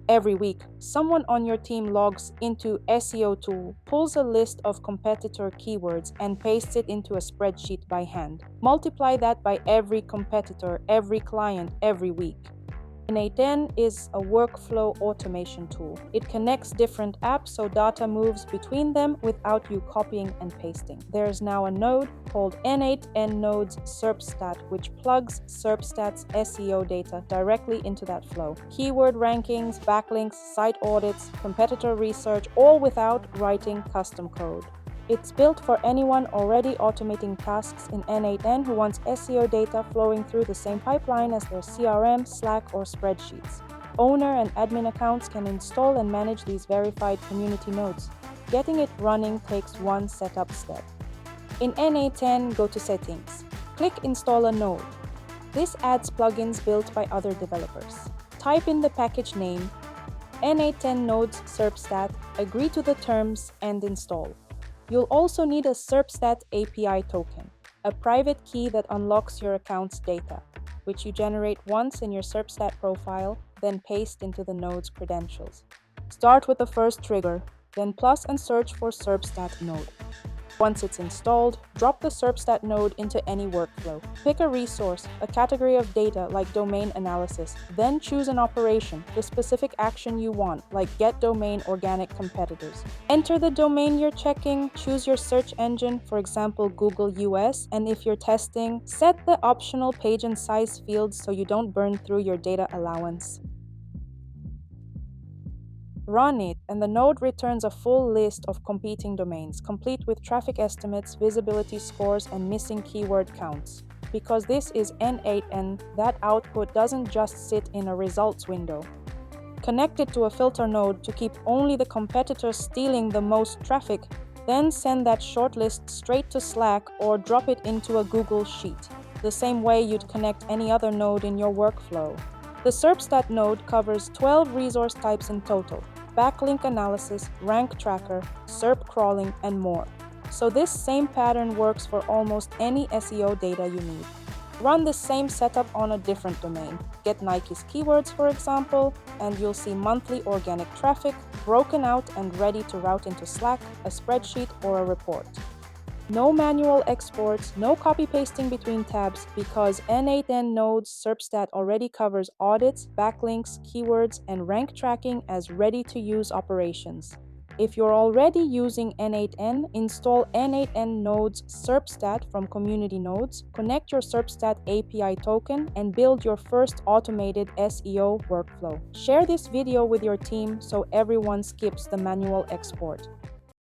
Every week, someone on your team logs into SEO tool, pulls a list of competitor keywords, and pastes it into a spreadsheet by hand. Multiply that by every competitor, every client, every week. n8n is a workflow automation tool. It connects different apps so data moves between them without you copying and pasting. There is now a node called n8n Nodes Serpstat, which plugs Serpstat's SEO data directly into that flow. Keyword rankings, backlinks, site audits, competitor research, all without writing custom code. It's built for anyone already automating tasks in n8n who wants SEO data flowing through the same pipeline as their CRM, Slack, or spreadsheets. Owner and admin accounts can install and manage these verified community nodes. Getting it running takes one setup step. In n8n, go to Settings. Click Install a Node. This adds plugins built by other developers. Type in the package name, n8n Nodes Serpstat, agree to the terms, and install. You'll also need a Serpstat API token, a private key that unlocks your account's data, which you generate once in your Serpstat profile, then paste into the node's credentials. Start with the first trigger, then plus and search for Serpstat node. Once it's installed, drop the Serpstat node into any workflow. Pick a resource, a category of data like domain analysis, then choose an operation, the specific action you want, like get domain organic competitors. Enter the domain you're checking, choose your search engine, for example Google US, and if you're testing, set the optional page and size fields so you don't burn through your data allowance. Run it, and the node returns a full list of competing domains, complete with traffic estimates, visibility scores, and missing keyword counts. Because this is n8n, that output doesn't just sit in a results window. Connect it to a filter node to keep only the competitors stealing the most traffic, then send that shortlist straight to Slack or drop it into a Google Sheet, the same way you'd connect any other node in your workflow. The Serpstat node covers 12 resource types in total: backlink analysis, rank tracker, SERP crawling, and more. So this same pattern works for almost any SEO data you need. Run the same setup on a different domain. Get Nike's keywords, for example, and you'll see monthly organic traffic broken out and ready to route into Slack, a spreadsheet, or a report. No manual exports, no copy-pasting between tabs, because n8n Nodes Serpstat already covers audits, backlinks, keywords, and rank tracking as ready-to-use operations. If you're already using n8n, install n8n Nodes Serpstat from Community Nodes, connect your Serpstat API token, and build your first automated SEO workflow. Share this video with your team so everyone skips the manual export.